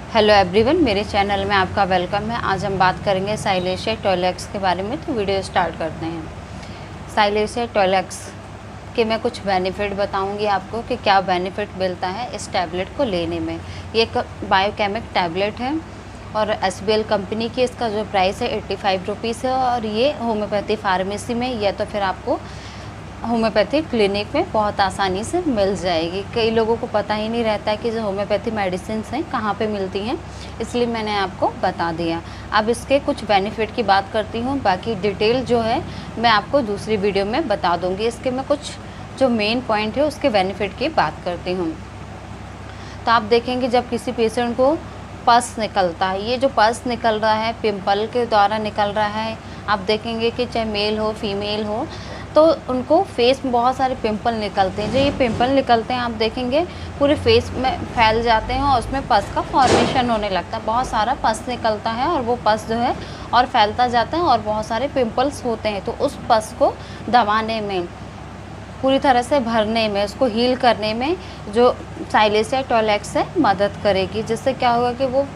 Hello everyone, मेरे channel में आपका वेलकम है। आज हम बात करेंगे साइलेशिया टॉयलेक्स के बारे में। तो वीडियो स्टार्ट करते हैं। साइलेशिया टॉयलेक्स के मैं कुछ बेनिफिट बताऊंगी आपको कि क्या बेनिफिट मिलता है इस टैबलेट को लेने में। ये एक बायोकेमिक टैबलेट है और एसबीएल कंपनी की इसका जो प्राइस है 85 रुपीज़ है। और ये होम्योपैथी फार्मेसी में या तो फिर आपको होम्योपैथी क्लिनिक में बहुत आसानी से मिल जाएगी। कई लोगों को पता ही नहीं रहता है कि जो होम्योपैथी मेडिसिन हैं कहाँ पे मिलती हैं, इसलिए मैंने आपको बता दिया। अब इसके कुछ बेनिफिट की बात करती हूँ, बाकी डिटेल जो है मैं आपको दूसरी वीडियो में बता दूँगी। इसके मैं कुछ जो मेन पॉइंट है उसके बेनिफिट की बात करती हूँ। तो आप देखेंगे जब किसी पेशेंट को पस निकलता है, ये जो पस निकल रहा है पिंपल के द्वारा निकल रहा है, आप देखेंगे कि चाहे मेल हो फीमेल हो तो उनको फेस में बहुत सारे पिंपल निकलते हैं। जो ये पिंपल निकलते हैं आप देखेंगे पूरे फेस में फैल जाते हैं और उसमें पस का फॉर्मेशन होने लगता है। बहुत सारा पस निकलता है और वो पस जो है और फैलता जाता है और बहुत सारे पिंपल्स होते हैं। तो उस पस को दबाने में, पूरी तरह से भरने में, उसको हील करने में जो साइलेशिया टॉयलेक्स है मदद करेगी। जिससे क्या होगा कि वो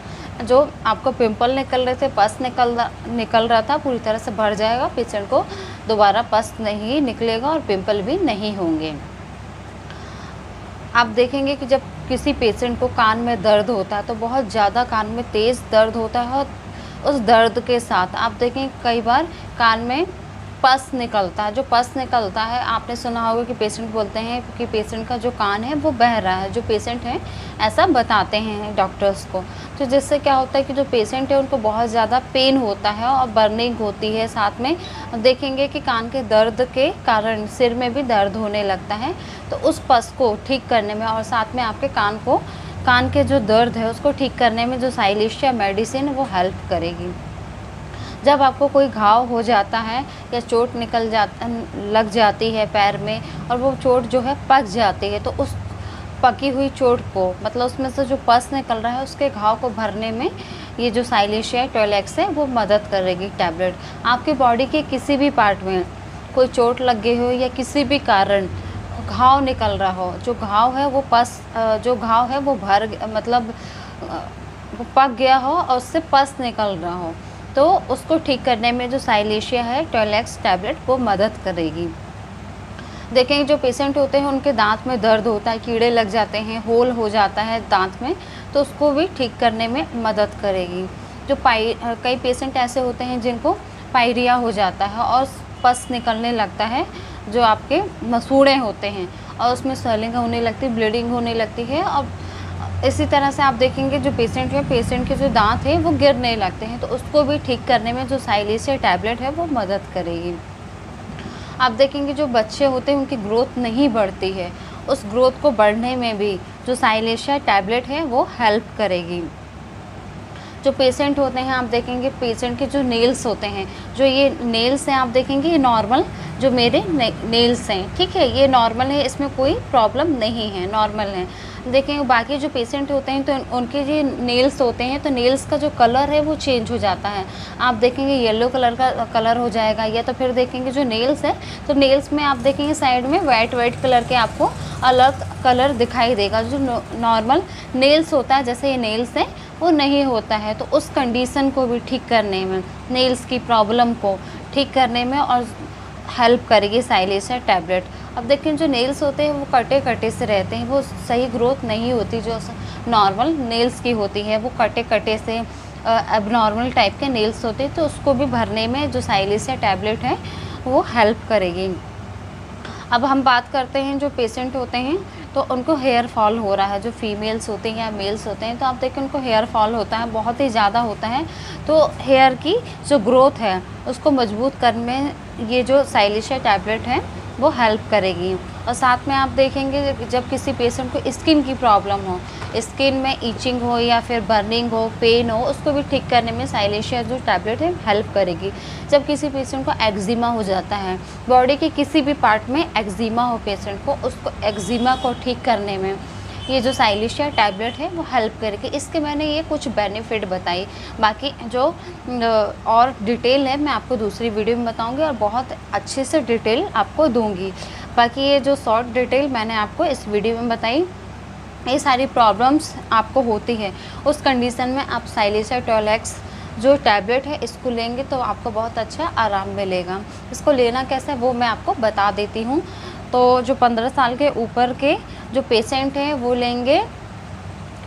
जो आपको पिंपल निकल रहे थे, पस निकल रहा था, पूरी तरह से भर जाएगा। पेशेंट को दोबारा पस नहीं निकलेगा और पिंपल भी नहीं होंगे। आप देखेंगे कि जब किसी पेशेंट को कान में दर्द होता है तो बहुत ज़्यादा कान में तेज़ दर्द होता है और उस दर्द के साथ आप देखें कई बार कान में पस निकलता है। जो पस निकलता है, आपने सुना होगा कि पेशेंट बोलते हैं कि पेशेंट का जो कान है वो बह रहा है। जो पेशेंट हैं ऐसा बताते हैं डॉक्टर्स को। तो जिससे क्या होता है कि जो पेशेंट है उनको बहुत ज़्यादा पेन होता है और बर्निंग होती है। साथ में देखेंगे कि कान के दर्द के कारण सिर में भी दर्द होने लगता है। तो उस पस को ठीक करने में और साथ में आपके कान के जो दर्द है उसको ठीक करने में जो साइलेशिया मेडिसिन वो हेल्प करेगी। जब आपको कोई घाव हो जाता है या चोट लग जाती है पैर में और वो चोट जो है पक जाती है, तो उस पकी हुई चोट को, मतलब उसमें से जो पस निकल रहा है उसके घाव को भरने में ये जो साइलेशिया टॉयलेक्स है वो मदद करेगी टैबलेट। आपकी बॉडी के किसी भी पार्ट में कोई चोट लग गई हो या किसी भी कारण घाव निकल रहा हो, जो घाव है वो वो पक गया हो और उससे पस निकल रहा हो, तो उसको ठीक करने में जो साइलेशिया है टॉयलेक्स टैबलेट वो मदद करेगी। देखेंगे जो पेशेंट होते हैं उनके दांत में दर्द होता है, कीड़े लग जाते हैं, होल हो जाता है दांत में, तो उसको भी ठीक करने में मदद करेगी। जो कई पेशेंट ऐसे होते हैं जिनको पायरिया हो जाता है और पस निकलने लगता है, जो आपके मसूड़े होते हैं और उसमें स्वेलिंग होने लगती है, ब्लीडिंग होने लगती है। और इसी तरह से आप देखेंगे जो पेशेंट के जो दांत हैं वो गिरने लगते हैं, तो उसको भी ठीक करने में जो साइलेशिया टैबलेट है वो मदद करेगी। आप देखेंगे जो बच्चे होते हैं उनकी ग्रोथ नहीं बढ़ती है, उस ग्रोथ को बढ़ने में भी जो साइलेशिया टैबलेट है वो हेल्प करेगी। जो पेशेंट होते हैं आप देखेंगे पेशेंट के जो नेल्स होते हैं, जो ये नेल्स हैं आप देखेंगे ये नॉर्मल, जो मेरे नेल्स हैं, ठीक है, ये नॉर्मल है, इसमें कोई प्रॉब्लम नहीं है, नॉर्मल है। देखेंगे बाकी जो पेशेंट होते हैं तो उनके जो नेल्स होते हैं तो नेल्स का जो कलर है वो चेंज हो जाता है। आप देखेंगे येलो कलर का कलर हो जाएगा, या तो फिर देखेंगे जो नेल्स है तो नेल्स में आप देखेंगे साइड में वाइट कलर के आपको अलग कलर दिखाई देगा। जो नॉर्मल नेल्स होता है, जैसे ये नेल्स है, वो नहीं होता है। तो उस कंडीशन को भी ठीक करने में, नेल्स की प्रॉब्लम को ठीक करने में और हेल्प करेगी साइलेशिया टैबलेट। अब देखें जो नेल्स होते हैं वो कटे से रहते हैं, वो सही ग्रोथ नहीं होती। जो नॉर्मल नेल्स की होती है वो कटे से एबनॉर्मल टाइप के नेल्स होते हैं, तो उसको भी भरने में जो साइलेशिया टैबलेट है वो हेल्प करेगी। अब हम बात करते हैं जो पेशेंट होते हैं तो उनको हेयर फॉल हो रहा है, जो फीमेल्स होते हैं या मेल्स होते हैं, तो आप देखें उनको हेयर फॉल होता है, बहुत ही ज़्यादा होता है। तो हेयर की जो ग्रोथ है उसको मजबूत करने में ये जो साइलेशिया टैबलेट है वो हेल्प करेगी। और साथ में आप देखेंगे जब किसी पेशेंट को स्किन की प्रॉब्लम हो, स्किन में ईचिंग हो या फिर बर्निंग हो, पेन हो, उसको भी ठीक करने में साइलेशिया जो टैबलेट है हेल्प करेगी। जब किसी पेशेंट को एक्जिमा हो जाता है, बॉडी के किसी भी पार्ट में एक्जिमा हो पेशेंट को, उसको एक्जिमा को ठीक करने में ये जो साइलेशिया टैबलेट है वो हेल्प करेगी। इसके मैंने ये कुछ बेनिफिट बताई, बाकी जो और डिटेल है मैं आपको दूसरी वीडियो में बताऊंगी और बहुत अच्छे से डिटेल आपको दूंगी। बाकी ये जो शॉर्ट डिटेल मैंने आपको इस वीडियो में बताई, ये सारी प्रॉब्लम्स आपको होती है, उस कंडीशन में आप साइलेशिया टोलेक्स जो टैबलेट है इसको लेंगे तो आपको बहुत अच्छा आराम मिलेगा। इसको लेना कैसे है वो मैं आपको बता देती हूँ। तो जो 15 साल के ऊपर के जो पेशेंट हैं वो लेंगे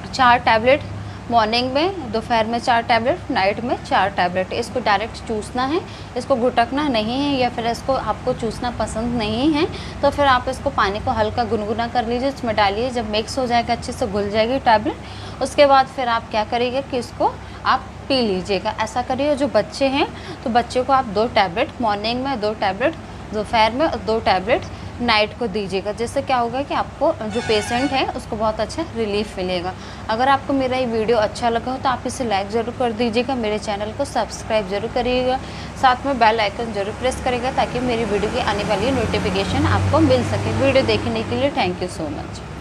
4 टैबलेट मॉर्निंग में, दोपहर में 4 टैबलेट, नाइट में 4 टैबलेट। इसको डायरेक्ट चूसना है, इसको घुटकना नहीं है, या फिर इसको आपको चूसना पसंद नहीं है तो फिर आप इसको पानी को हल्का गुनगुना कर लीजिए, इसमें डालिए। जब मिक्स हो जाएगा, अच्छे से घुल जाएगी टैबलेट, उसके बाद फिर आप क्या करिएगा कि इसको आप पी लीजिएगा। ऐसा करिए। जो बच्चे हैं तो बच्चे को आप 2 टैबलेट मॉर्निंग में, 2 टैबलेट दोपहर में और 2 टैबलेट नाइट को दीजिएगा। जिससे क्या होगा कि आपको जो पेशेंट है उसको बहुत अच्छा रिलीफ मिलेगा। अगर आपको मेरा ये वीडियो अच्छा लगा हो तो आप इसे लाइक ज़रूर कर दीजिएगा, मेरे चैनल को सब्सक्राइब जरूर करिएगा, साथ में बेल आइकन जरूर प्रेस करिएगा ताकि मेरी वीडियो की आने वाली नोटिफिकेशन आपको मिल सके। वीडियो देखने के लिए थैंक यू सो मच।